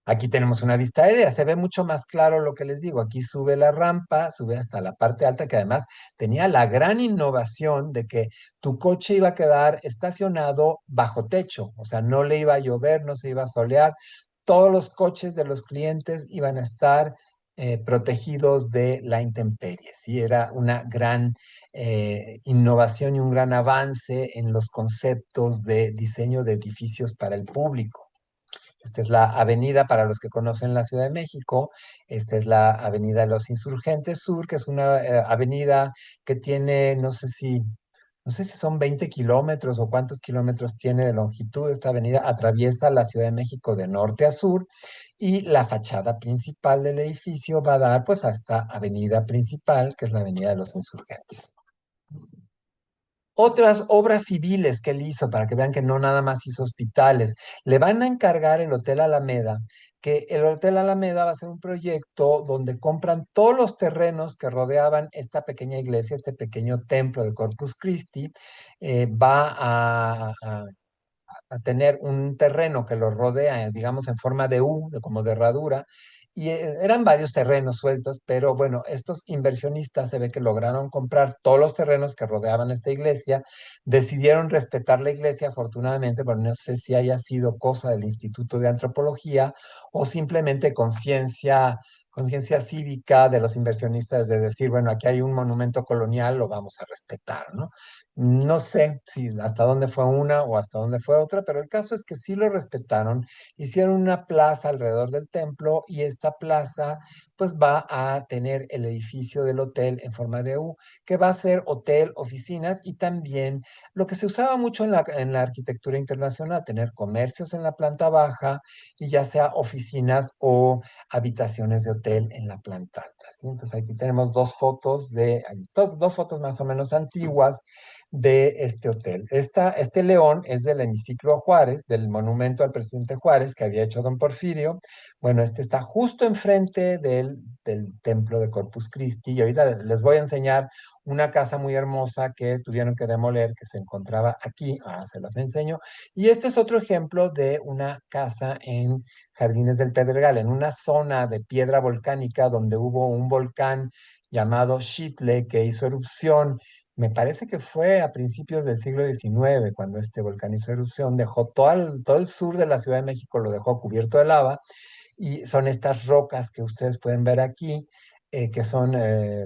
Aquí tenemos una vista aérea, se ve mucho más claro lo que les digo. Aquí sube la rampa, sube hasta la parte alta, que además tenía la gran innovación de que tu coche iba a quedar estacionado bajo techo, o sea, no le iba a llover, no se iba a solear. Todos los coches de los clientes iban a estar protegidos de la intemperie. Sí, era una gran innovación y un gran avance en los conceptos de diseño de edificios para el público. Esta es la avenida para los que conocen la Ciudad de México. Esta es la Avenida de los Insurgentes Sur, que es una avenida que tiene, no sé si son 20 kilómetros o cuántos kilómetros tiene de longitud. Esta avenida atraviesa la Ciudad de México de norte a sur y la fachada principal del edificio va a dar pues a esta avenida principal, que es la Avenida de los Insurgentes. Otras obras civiles que él hizo, para que vean que no nada más hizo hospitales, le van a encargar el Hotel Alameda, que el Hotel Alameda va a ser un proyecto donde compran todos los terrenos que rodeaban esta pequeña iglesia, este pequeño templo de Corpus Christi. Va a tener un terreno que lo rodea, digamos, en forma de U, como de herradura, y eran varios terrenos sueltos, pero bueno, estos inversionistas se ve que lograron comprar todos los terrenos que rodeaban esta iglesia, decidieron respetar la iglesia, afortunadamente, pero no sé si haya sido cosa del Instituto de Antropología o simplemente conciencia cívica de los inversionistas de decir, bueno, aquí hay un monumento colonial, lo vamos a respetar, ¿no? No sé si hasta dónde fue una o hasta dónde fue otra, pero el caso es que sí lo respetaron, hicieron una plaza alrededor del templo y esta plaza pues va a tener el edificio del hotel en forma de U, que va a ser hotel, oficinas y también lo que se usaba mucho en la arquitectura internacional, tener comercios en la planta baja y ya sea oficinas o habitaciones de hotel en la planta alta, ¿sí? Entonces aquí tenemos dos fotos más o menos antiguas de este hotel. Este león es del hemiciclo Juárez, del monumento al presidente Juárez que había hecho don Porfirio. Bueno, este está justo enfrente del templo de Corpus Christi y ahorita les voy a enseñar una casa muy hermosa que tuvieron que demoler, que se encontraba aquí, ahora se las enseño. Y este es otro ejemplo de una casa en Jardines del Pedregal, en una zona de piedra volcánica donde hubo un volcán llamado Xitle que hizo erupción. Me parece que fue a principios del siglo XIX cuando este volcán hizo erupción, dejó todo el sur de la Ciudad de México, lo dejó cubierto de lava, y son estas rocas que ustedes pueden ver aquí, que son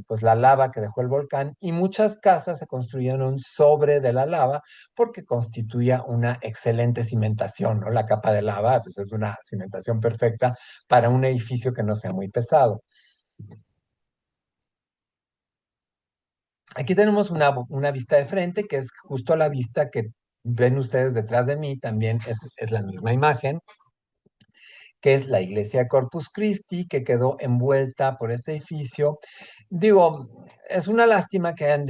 pues la lava que dejó el volcán, y muchas casas se construyeron sobre de la lava porque constituía una excelente cimentación, ¿no? La capa de lava pues es una cimentación perfecta para un edificio que no sea muy pesado. Aquí tenemos una vista de frente, que es justo la vista que ven ustedes detrás de mí, también es la misma imagen, que es la iglesia de Corpus Christi, que quedó envuelta por este edificio. Digo, es una lástima que hayan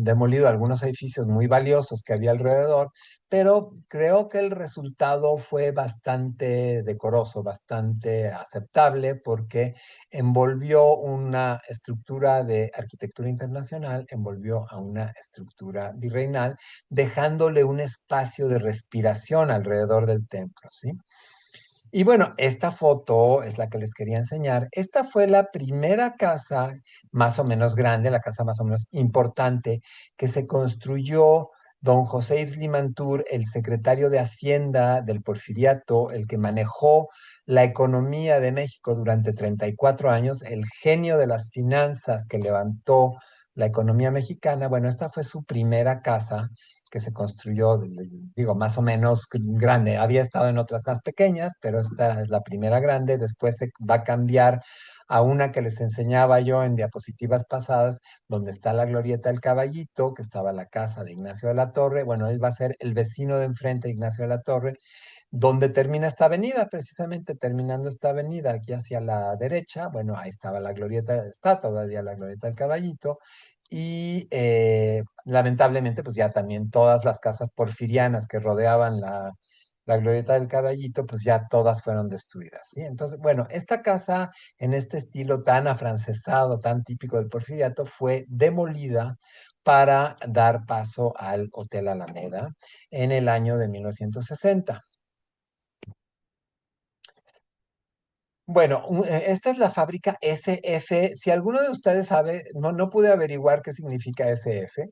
demolido algunos edificios muy valiosos que había alrededor, pero creo que el resultado fue bastante decoroso, bastante aceptable, porque envolvió una estructura de arquitectura internacional, envolvió a una estructura virreinal, dejándole un espacio de respiración alrededor del templo, ¿sí? Y bueno, esta foto es la que les quería enseñar. Esta fue la primera casa más o menos grande, la casa más o menos importante que se construyó don José Yves Limantour, el secretario de Hacienda del Porfiriato, el que manejó la economía de México durante 34 años, el genio de las finanzas que levantó la economía mexicana. Bueno, esta fue su primera casa que se construyó, digo, más o menos grande. Había estado en otras más pequeñas, pero esta es la primera grande. Después se va a cambiar a una que les enseñaba yo en diapositivas pasadas, donde está la Glorieta del Caballito, que estaba la casa de Ignacio de la Torre. Bueno, él va a ser el vecino de enfrente de Ignacio de la Torre, donde termina esta avenida, precisamente terminando esta avenida aquí hacia la derecha. Bueno, ahí estaba la Glorieta, está todavía la Glorieta del Caballito, y lamentablemente pues ya también todas las casas porfirianas que rodeaban la Glorieta del Caballito pues ya todas fueron destruidas, ¿sí? Entonces, bueno, esta casa en este estilo tan afrancesado, tan típico del porfiriato, fue demolida para dar paso al Hotel Alameda en el año de 1960. Bueno, esta es la fábrica SF. Si alguno de ustedes sabe, no pude averiguar qué significa SF.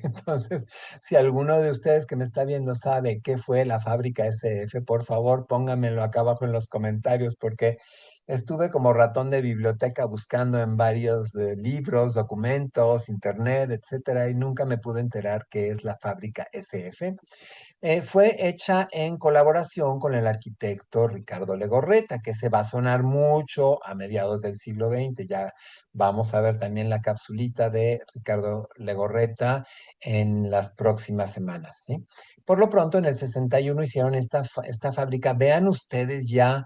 Entonces, si alguno de ustedes que me está viendo sabe qué fue la fábrica SF, por favor, pónganmelo acá abajo en los comentarios, porque estuve como ratón de biblioteca buscando en varios libros, documentos, internet, etcétera, y nunca me pude enterar qué es la fábrica SF. Fue hecha en colaboración con el arquitecto Ricardo Legorreta, que se va a sonar mucho a mediados del siglo XX. Ya vamos a ver también la capsulita de Ricardo Legorreta en las próximas semanas, ¿sí? Por lo pronto, en el 61 hicieron esta fábrica. Vean ustedes ya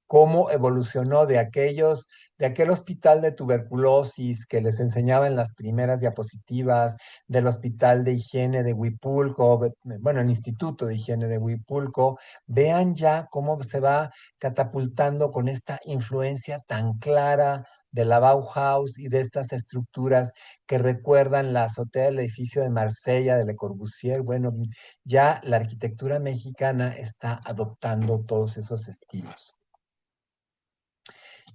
cómo evolucionó de aquel hospital de tuberculosis que les enseñaba en las primeras diapositivas, del hospital de higiene de Huipulco, bueno, el Instituto de Higiene de Huipulco. Vean ya cómo se va catapultando con esta influencia tan clara de la Bauhaus y de estas estructuras que recuerdan la azotea del edificio de Marsella, de Le Corbusier. Bueno, ya la arquitectura mexicana está adoptando todos esos estilos.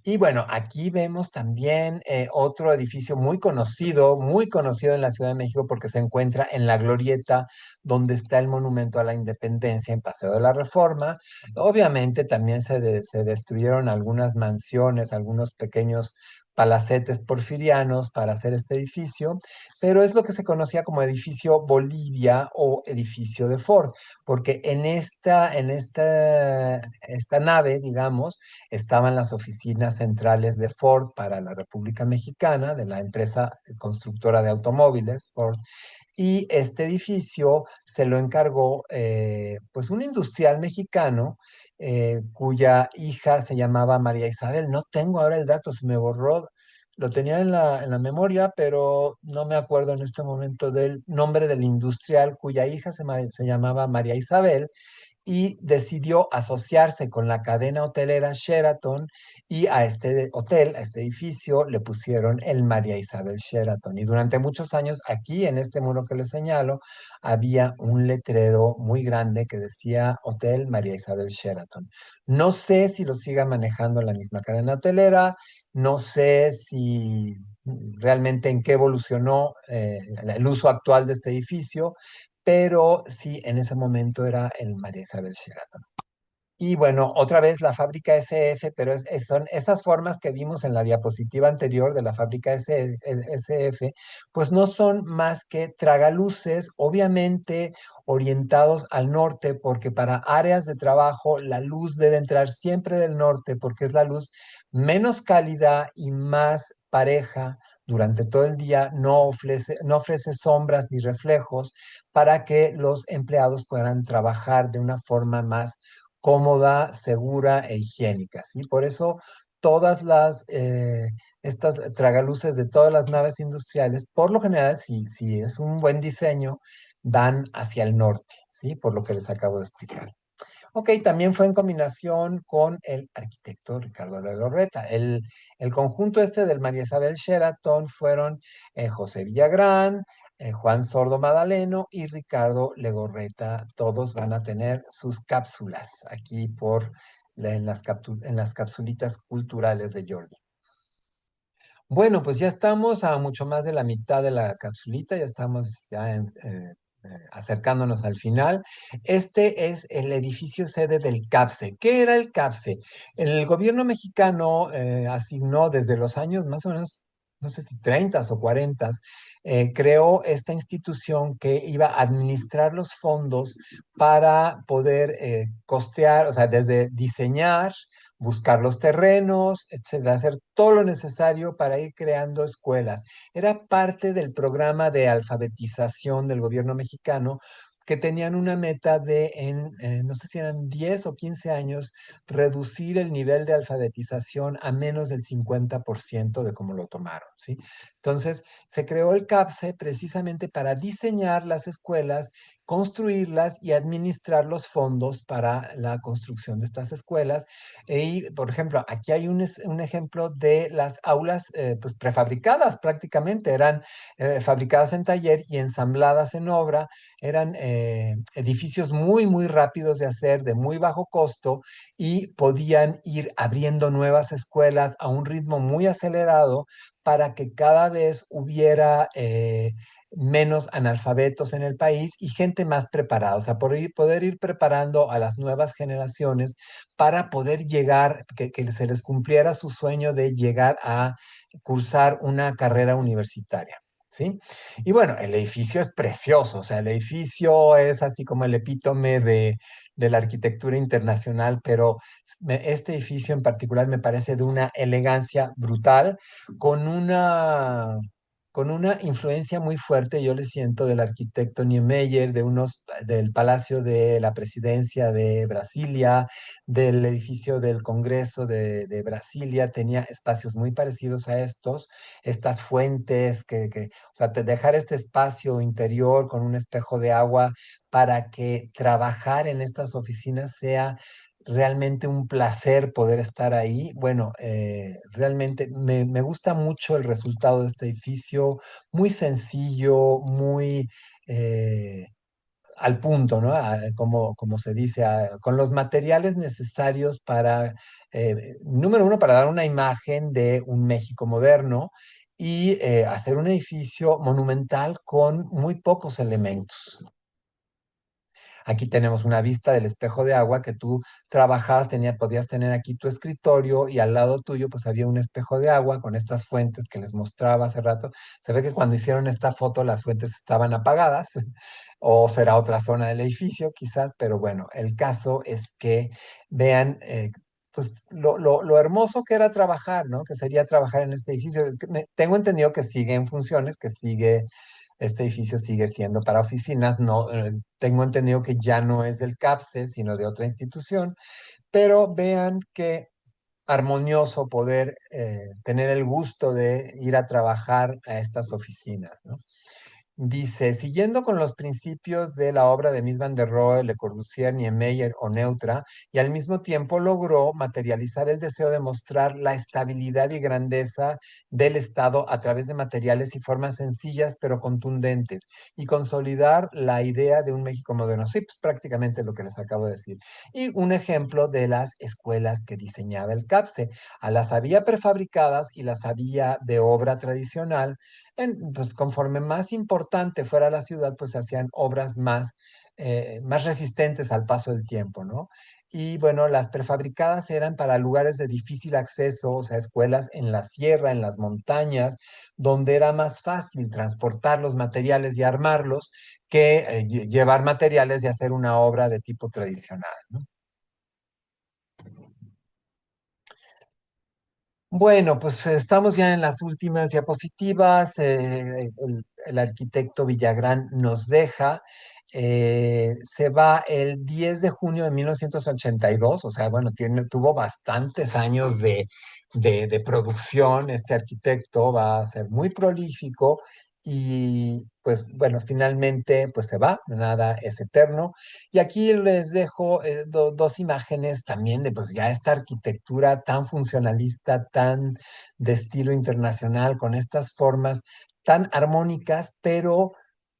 Y bueno, aquí vemos también otro edificio muy conocido en la Ciudad de México porque se encuentra en la Glorieta, donde está el Monumento a la Independencia en Paseo de la Reforma. Obviamente también se destruyeron algunas mansiones, algunos pequeños palacetes porfirianos para hacer este edificio, pero es lo que se conocía como edificio Bolivia o edificio de Ford, porque esta nave, digamos, estaban las oficinas centrales de Ford para la República Mexicana, de la empresa constructora de automóviles, Ford, y este edificio se lo encargó pues un industrial mexicano cuya hija se llamaba María Isabel. No tengo ahora el dato, se me borró. Lo tenía en la memoria, pero no me acuerdo en este momento del nombre del industrial cuya hija se llamaba María Isabel y decidió asociarse con la cadena hotelera Sheraton y a este hotel, a este edificio, le pusieron el María Isabel Sheraton. Y durante muchos años, aquí en este muro que les señalo, había un letrero muy grande que decía Hotel María Isabel Sheraton. No sé si lo siga manejando la misma cadena hotelera, no sé si realmente en qué evolucionó el uso actual de este edificio, pero sí, en ese momento era el María Isabel Sheraton. Y bueno, otra vez la fábrica SF, pero son esas formas que vimos en la diapositiva anterior de la fábrica SF, pues no son más que tragaluces, obviamente orientados al norte, porque para áreas de trabajo la luz debe entrar siempre del norte, porque es la luz menos cálida y más pareja durante todo el día, no ofrece sombras ni reflejos para que los empleados puedan trabajar de una forma más cómoda, segura e higiénica, ¿sí? Por eso todas estas tragaluces de todas las naves industriales, por lo general, si es un buen diseño, dan hacia el norte, ¿sí? Por lo que les acabo de explicar. Ok, también fue en combinación con el arquitecto Ricardo Legorreta. El conjunto este del María Isabel Sheraton fueron José Villagrán, Juan Sordo Madaleno y Ricardo Legorreta. Todos van a tener sus cápsulas aquí en las capsulitas culturales de Jordi. Bueno, pues ya estamos a mucho más de la mitad de la capsulita, ya estamos acercándonos al final. Este es el edificio sede del CAPSE. ¿Qué era el CAPSE? El gobierno mexicano asignó desde los años más o menos, no sé si 30 o 40, creó esta institución que iba a administrar los fondos para poder costear, o sea, desde diseñar, buscar los terrenos, etcétera, hacer todo lo necesario para ir creando escuelas. Era parte del programa de alfabetización del gobierno mexicano que tenían una meta de, no sé si eran 10 o 15 años, reducir el nivel de alfabetización a menos del 50% de cómo lo tomaron, ¿sí? Entonces, se creó el CAPSE precisamente para diseñar las escuelas, construirlas y administrar los fondos para la construcción de estas escuelas. Y, por ejemplo, aquí hay un ejemplo de las aulas pues prefabricadas prácticamente, eran fabricadas en taller y ensambladas en obra, eran edificios muy, muy rápidos de hacer, de muy bajo costo y podían ir abriendo nuevas escuelas a un ritmo muy acelerado para que cada vez hubiera menos analfabetos en el país y gente más preparada, o sea, poder ir preparando a las nuevas generaciones para poder llegar, que se les cumpliera su sueño de llegar a cursar una carrera universitaria. ¿Sí? Y bueno, el edificio es precioso, o sea, el edificio es así como el epítome de la arquitectura internacional, pero este edificio en particular me parece de una elegancia brutal, con una influencia muy fuerte, yo le siento, del arquitecto Niemeyer, del Palacio de la Presidencia de Brasilia, del edificio del Congreso de Brasilia, tenía espacios muy parecidos a estas fuentes, o sea, dejar este espacio interior con un espejo de agua para que trabajar en estas oficinas sea realmente un placer poder estar ahí. Bueno, realmente me gusta mucho el resultado de este edificio, muy sencillo, muy al punto, ¿no? Como se dice, con los materiales necesarios para, número uno, para dar una imagen de un México moderno y hacer un edificio monumental con muy pocos elementos. Aquí tenemos una vista del espejo de agua que tú trabajabas, podías tener aquí tu escritorio y al lado tuyo pues había un espejo de agua con estas fuentes que les mostraba hace rato. Se ve que cuando hicieron esta foto las fuentes estaban apagadas o será otra zona del edificio quizás, pero bueno, el caso es que vean pues lo hermoso que era trabajar, ¿no? Que sería trabajar en este edificio. Tengo entendido que sigue en funciones, este edificio sigue siendo para oficinas, no, tengo entendido que ya no es del CAPSE, sino de otra institución, pero vean qué armonioso poder tener el gusto de ir a trabajar a estas oficinas, ¿no? Dice, siguiendo con los principios de la obra de Mies van der Rohe, Le Corbusier, Niemeyer o Neutra, y al mismo tiempo logró materializar el deseo de mostrar la estabilidad y grandeza del Estado a través de materiales y formas sencillas pero contundentes, y consolidar la idea de un México moderno. Sí, pues prácticamente lo que les acabo de decir. Y un ejemplo de las escuelas que diseñaba el CAPSE. A las había prefabricadas y las había de obra tradicional. Pues conforme más importante fuera la ciudad, pues se hacían obras más resistentes al paso del tiempo, ¿no? Y bueno, las prefabricadas eran para lugares de difícil acceso, o sea, escuelas en la sierra, en las montañas, donde era más fácil transportar los materiales y armarlos que llevar materiales y hacer una obra de tipo tradicional, ¿no? Bueno, pues estamos ya en las últimas diapositivas. El arquitecto Villagrán nos deja. Se va el 10 de junio de 1982, o sea, bueno, tuvo bastantes años de producción. Este arquitecto va a ser muy prolífico y pues bueno, finalmente pues se va, nada es eterno. Y aquí les dejo dos imágenes también de pues ya esta arquitectura tan funcionalista, tan de estilo internacional, con estas formas tan armónicas, pero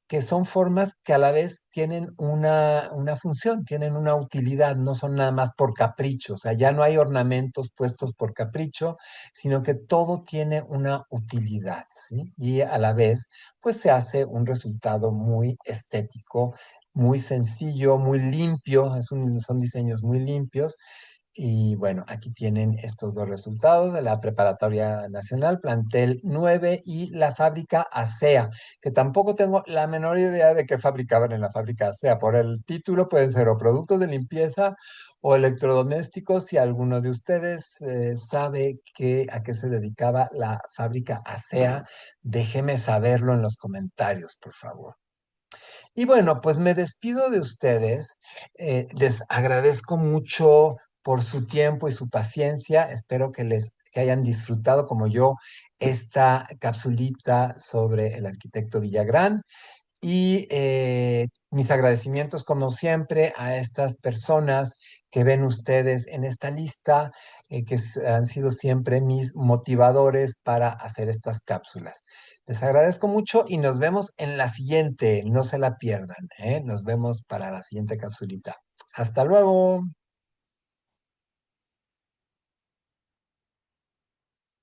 que son formas que a la vez tienen una función, tienen una utilidad, no son nada más por capricho, o sea, ya no hay ornamentos puestos por capricho, sino que todo tiene una utilidad, ¿sí? Y a la vez, pues se hace un resultado muy estético, muy sencillo, muy limpio, son diseños muy limpios. Y bueno, aquí tienen estos dos resultados de la Preparatoria Nacional, Plantel 9 y la fábrica ASEA, que tampoco tengo la menor idea de qué fabricaban en la fábrica ASEA. Por el título pueden ser o productos de limpieza o electrodomésticos. Si alguno de ustedes sabe a qué se dedicaba la fábrica ASEA, déjeme saberlo en los comentarios, por favor. Y bueno, pues me despido de ustedes. Les agradezco mucho por su tiempo y su paciencia. Espero que hayan disfrutado como yo esta capsulita sobre el arquitecto Villagrán. Y mis agradecimientos, como siempre, a estas personas que ven ustedes en esta lista, han sido siempre mis motivadores para hacer estas cápsulas. Les agradezco mucho y nos vemos en la siguiente. No se la pierdan, ¿eh? Nos vemos para la siguiente capsulita. Hasta luego.